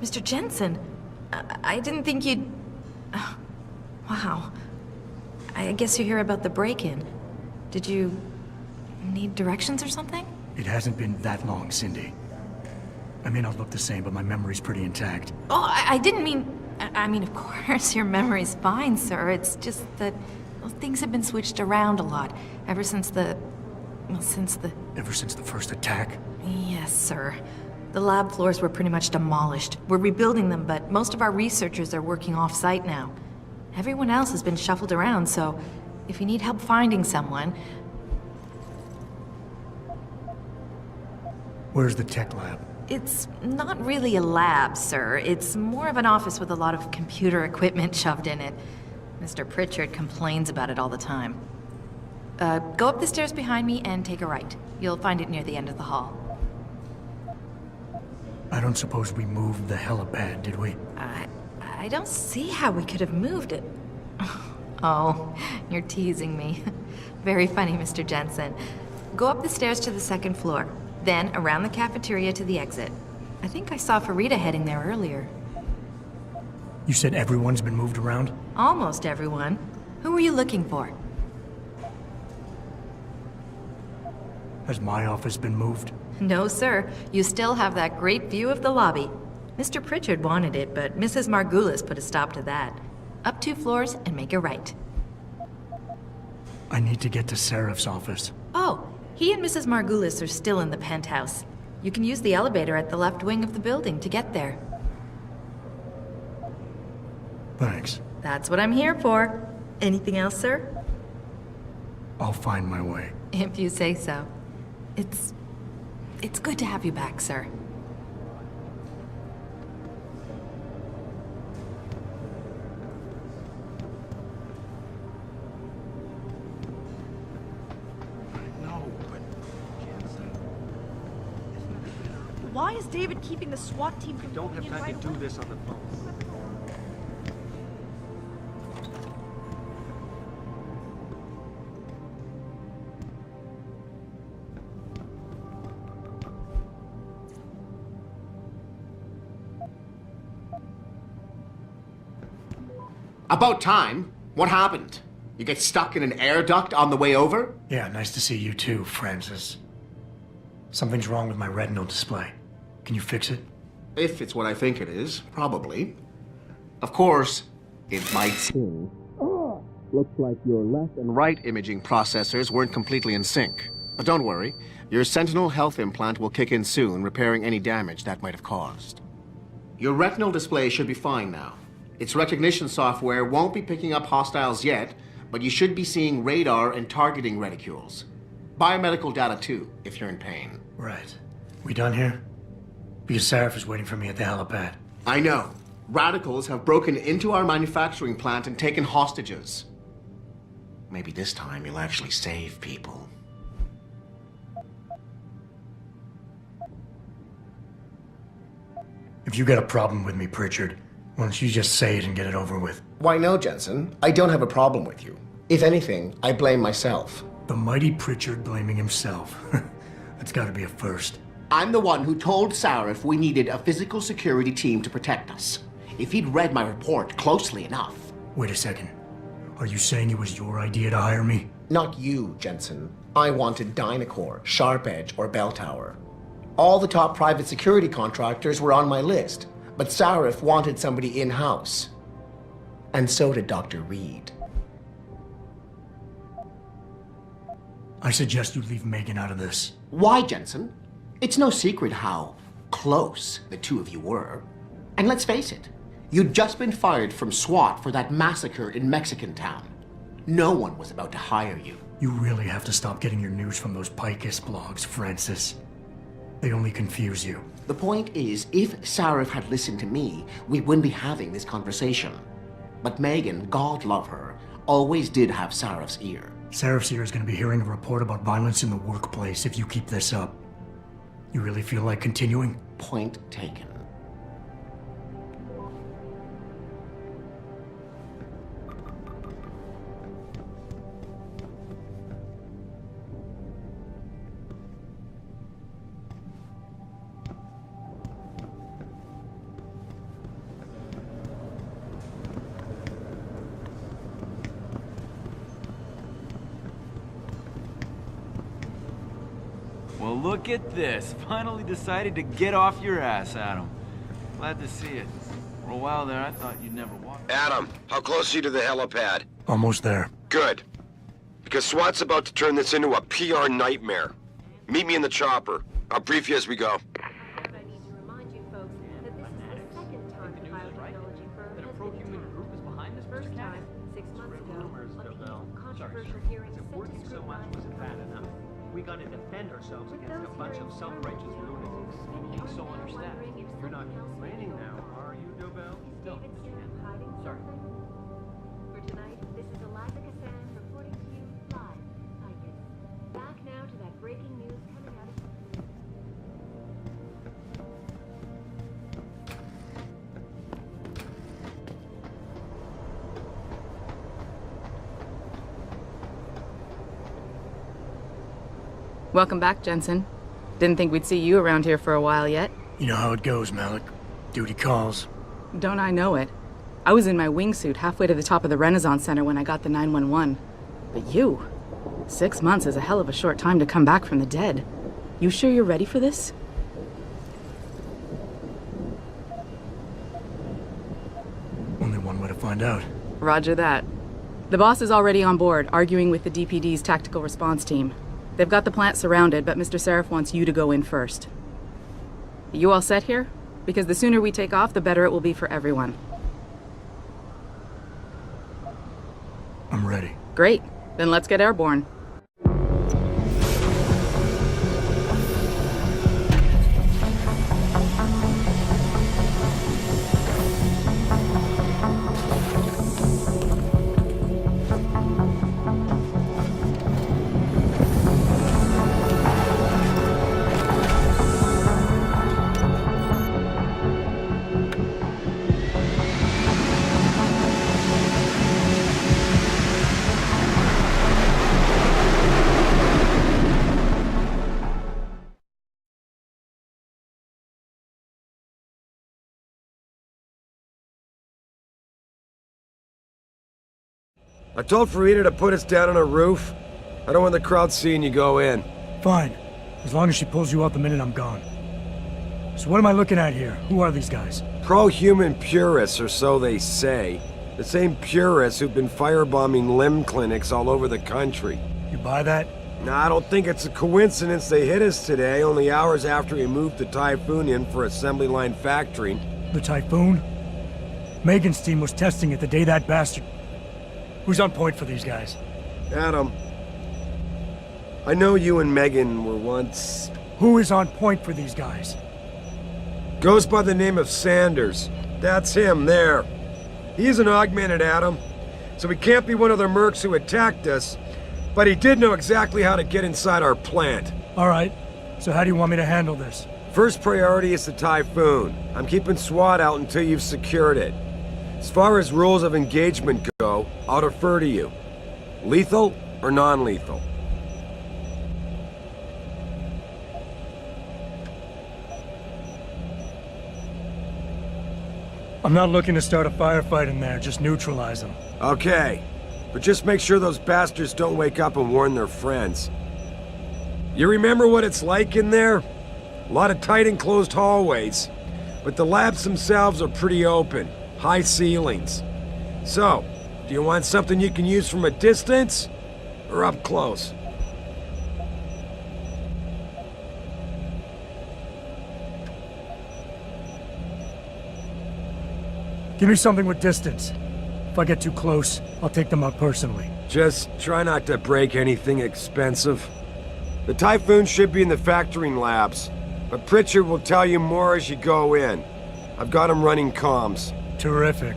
Mr. Jensen, I didn't think you'd... Wow. I guess you hear about the break-in. Did you need directions or something? It hasn't been that long, Cindy. I may not look the same, but my memory's pretty intact. Oh, I didn't mean... I mean, of course, your memory's fine, sir. It's just that well, things have been switched around a lot ever since the... Well, since the... Ever since the first attack? Yes, sir. The lab floors were pretty much demolished. We're rebuilding them, but most of our researchers are working off-site now. Everyone else has been shuffled around, so if you need help finding someone... Where's the tech lab? It's not really a lab, sir. It's more of an office with a lot of computer equipment shoved in it. Mr. Pritchard complains about it all the time. Go up the stairs behind me and take a right. You'll find it near the end of the hall. I don't suppose we moved the helipad, did we? I don't see how we could have moved it. Oh, you're teasing me. Very funny, Mr. Jensen. Go up the stairs to the second floor, then around the cafeteria to the exit. I think I saw Farida heading there earlier. You said everyone's been moved around? Almost everyone. Who were you looking for? Has my office been moved? No, sir. You still have that great view of the lobby. Mr. Pritchard wanted it, but Mrs. Margulis put a stop to that. Up 2 floors and make a right. I need to get to Seraph's office. Oh, he and Mrs. Margulis are still in the penthouse. You can use the elevator at the left wing of the building to get there. Thanks. That's what I'm here for. Anything else, sir? I'll find my way. If you say so. It's good to have you back, sir. Why is David keeping the SWAT team from Don't have going in time right to do away? this on the phone. About time. What happened? You get stuck in an air duct on the way over? Yeah, nice to see you too, Francis. Something's wrong with my retinal display. Can you fix it? If it's what I think it is, probably. Of course, it might seem. Looks like your left and right imaging processors weren't completely in sync. But don't worry, your Sentinel health implant will kick in soon, repairing any damage that might have caused. Your retinal display should be fine now. Its recognition software won't be picking up hostiles yet, but you should be seeing radar and targeting reticules. Biomedical data too, if you're in pain. Right. We done here? Because Seraph is waiting for me at the helipad. I know. Radicals have broken into our manufacturing plant and taken hostages. Maybe this time you'll actually save people. If you got a problem with me, Pritchard, why don't you just say it and get it over with? Why no, Jensen? I don't have a problem with you. If anything, I blame myself. The mighty Pritchard blaming himself. That's gotta be a first. I'm the one who told Sarif we needed a physical security team to protect us. If he'd read my report closely enough. Wait a second. Are you saying it was your idea to hire me? Not you, Jensen. I wanted Dynacore, Sharp Edge, or Bell Tower. All the top private security contractors were on my list, but Sarif wanted somebody in-house. And so did Dr. Reed. I suggest you leave Megan out of this. Why, Jensen? It's no secret how close the two of you were. And let's face it, you'd just been fired from SWAT for that massacre in Mexican Town. No one was about to hire you. You really have to stop getting your news from those Picus blogs, Francis. They only confuse you. The point is, if Sarif had listened to me, we wouldn't be having this conversation. But Megan, God love her, always did have Sarif's ear. Seraph's here is going to be hearing a report about violence in the workplace if you keep this up. You really feel like continuing? Point taken. look at this. Finally decided to get off your ass, Adam. Glad to see it. For a while there, I thought you'd never walk. Adam, how close are you to the helipad? Almost there. Good. Because SWAT's about to turn this into a PR nightmare. Meet me in the chopper. I'll brief you as we go. I need to remind you folks that this is the second time the biotechnology firm has been attacked. The first time, 6 months ago, on the eve of controversial hearings set to scrutinize the enough. We gotta defend ourselves against a bunch of self-righteous lunatics. Being so understaffed. You're not complaining now, are you, Dobell? David Stewart hiding something? For tonight, this is Eliza Cassan reporting to you live, I guess. Back now to that breaking news coming out of... Welcome back, Jensen. Didn't think we'd see you around here for a while yet. You know how it goes, Malik. Duty calls. Don't I know it? I was in my wingsuit halfway to the top of the Renaissance Center when I got the 911. But you... 6 months is a hell of a short time to come back from the dead. You sure you're ready for this? Only one way to find out. Roger that. The boss is already on board, arguing with the DPD's tactical response team. They've got the plant surrounded, but Mr. Seraph wants you to go in first. You all set here? Because the sooner we take off, the better it will be for everyone. I'm ready. Great. Then let's get airborne. I told Farida to put us down on a roof. I don't want the crowd seeing you go in. Fine. As long as she pulls you out the minute I'm gone. So what am I looking at here? Who are these guys? Pro-human purists, or so they say. The same purists who've been firebombing limb clinics all over the country. You buy that? Nah, I don't think it's a coincidence they hit us today, only hours after we moved the Typhoon in for assembly line factory. The Typhoon? Megan's team was testing it the day that bastard... Who's on point for these guys? Adam, I know you and Megan were once... Who is on point for these guys? Goes by the name of Sanders. That's him, there. He's an augmented Adam, so he can't be one of the mercs who attacked us, but he did know exactly how to get inside our plant. All right. So how do you want me to handle this? First priority is the Typhoon. I'm keeping SWAT out until you've secured it. As far as rules of engagement go, I'll defer to you. Lethal or non-lethal? I'm not looking to start a firefight in there, just neutralize them. Okay, but just make sure those bastards don't wake up and warn their friends. You remember what it's like in there? A lot of tight enclosed hallways, but the labs themselves are pretty open. High ceilings. So, do you want something you can use from a distance, or up close? Give me something with distance. If I get too close, I'll take them out personally. Just try not to break anything expensive. The Typhoon should be in the factoring labs, but Pritchard will tell you more as you go in. I've got him running comms. Terrific.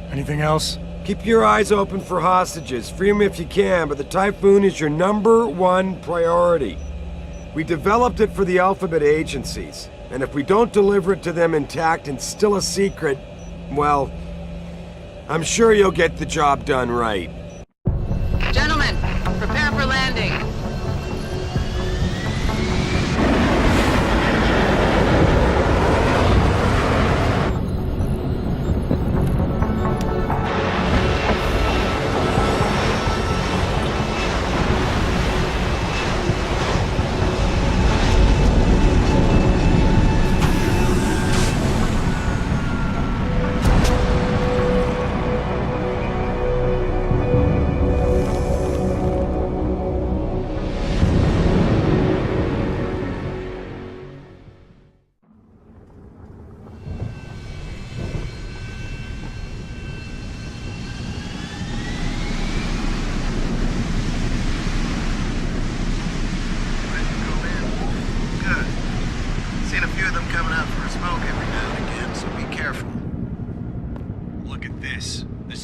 Anything else? Keep your eyes open for hostages. Free them if you can, but the Typhoon is your #1 priority. We developed it for the Alphabet agencies, and if we don't deliver it to them intact and still a secret, well, I'm sure you'll get the job done right. Gentlemen, prepare for landing.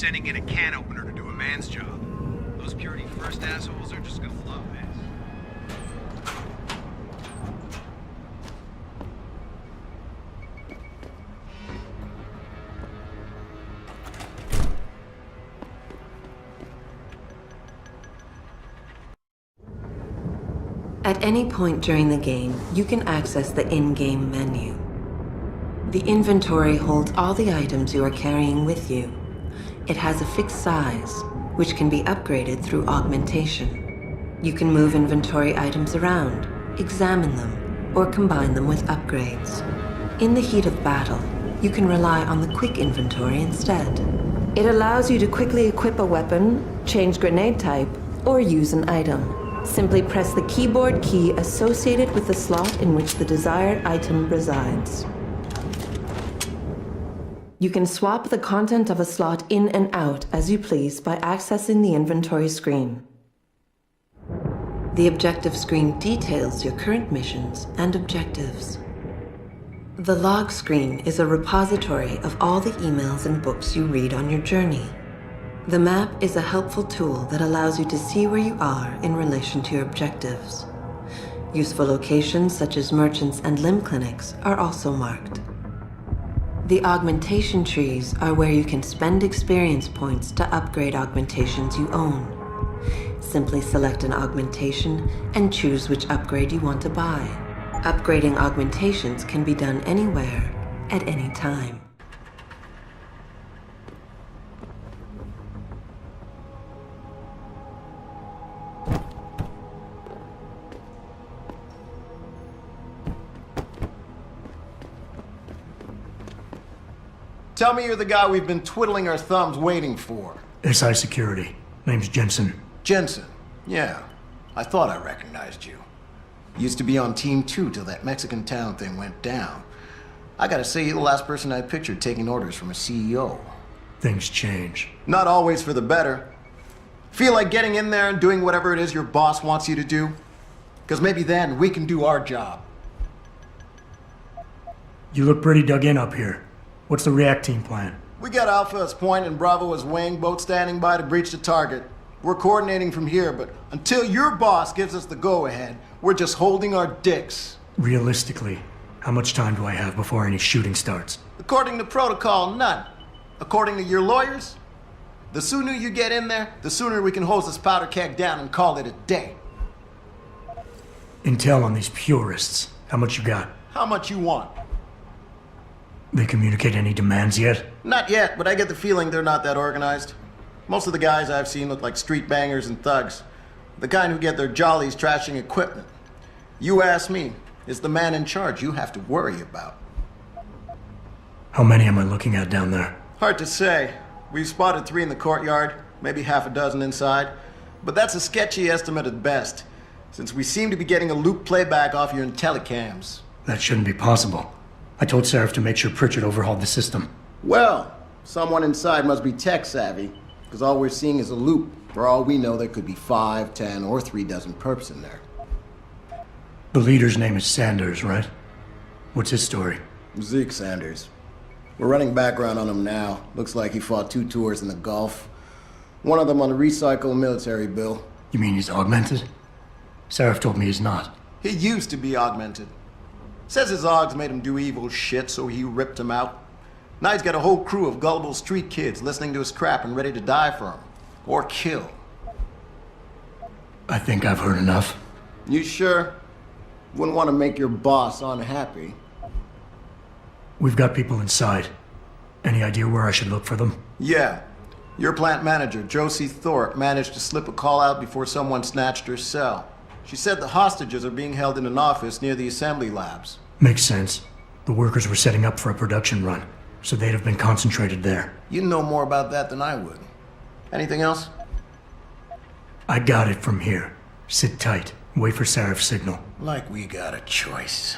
sending in a can opener to do a man's job. Those Purity First assholes are just gonna love this. At any point during the game, you can access the in-game menu. The inventory holds all the items you are carrying with you. It has a fixed size, which can be upgraded through augmentation. You can move inventory items around, examine them, or combine them with upgrades. In the heat of battle, you can rely on the quick inventory instead. It allows you to quickly equip a weapon, change grenade type, or use an item. Simply press the keyboard key associated with the slot in which the desired item resides. You can swap the content of a slot in and out as you please by accessing the inventory screen. The objective screen details your current missions and objectives. The log screen is a repository of all the emails and books you read on your journey. The map is a helpful tool that allows you to see where you are in relation to your objectives. Useful locations such as merchants and limb clinics are also marked. The augmentation trees are where you can spend experience points to upgrade augmentations you own. Simply select an augmentation and choose which upgrade you want to buy. Upgrading augmentations can be done anywhere, at any time. Tell me you're the guy we've been twiddling our thumbs waiting for. SI Security. Name's Jensen. Jensen. Yeah. I thought I recognized you. Used to be on Team 2 till that Mexican town thing went down. I gotta say, you're the last person I pictured taking orders from a CEO. Things change. Not always for the better. Feel like getting in there and doing whatever it is your boss wants you to do? Because maybe then we can do our job. You look pretty dug in up here. What's the react team plan? We got Alpha as point and Bravo as wing, both standing by to breach the target. We're coordinating from here, but until your boss gives us the go-ahead, we're just holding our dicks. Realistically, how much time do I have before any shooting starts? According to protocol, none. According to your lawyers, the sooner you get in there, the sooner we can hose this powder keg down and call it a day. Intel on these purists. How much you got? How much you want? They communicate any demands yet? Not yet, but I get the feeling they're not that organized. Most of the guys I've seen look like street bangers and thugs. The kind who get their jollies trashing equipment. You ask me, it's the man in charge you have to worry about. How many am I looking at down there? Hard to say. We've spotted 3 in the courtyard, maybe half a dozen inside. But that's a sketchy estimate at best, since we seem to be getting a loop playback off your telecams. That shouldn't be possible. I told Seraph to make sure Pritchard overhauled the system. Well, someone inside must be tech savvy, because all we're seeing is a loop. For all we know, there could be 5, 10, or 3 dozen perps in there. The leader's name is Sanders, right? What's his story? Zeke Sanders. We're running background on him now. Looks like he fought 2 tours in the Gulf. One of them on a recycled military bill. You mean he's augmented? Seraph told me he's not. He used to be augmented. Says his augs made him do evil shit, so he ripped him out. Now he's got a whole crew of gullible street kids listening to his crap and ready to die for him. Or kill. I think I've heard enough. You sure? Wouldn't want to make your boss unhappy. We've got people inside. Any idea where I should look for them? Yeah. Your plant manager, Josie Thorpe, managed to slip a call out before someone snatched her cell. She said the hostages are being held in an office near the assembly labs. Makes sense. The workers were setting up for a production run, so they'd have been concentrated there. You know more about that than I would. Anything else? I got it from here. Sit tight. Wait for Seraph's signal. Like we got a choice.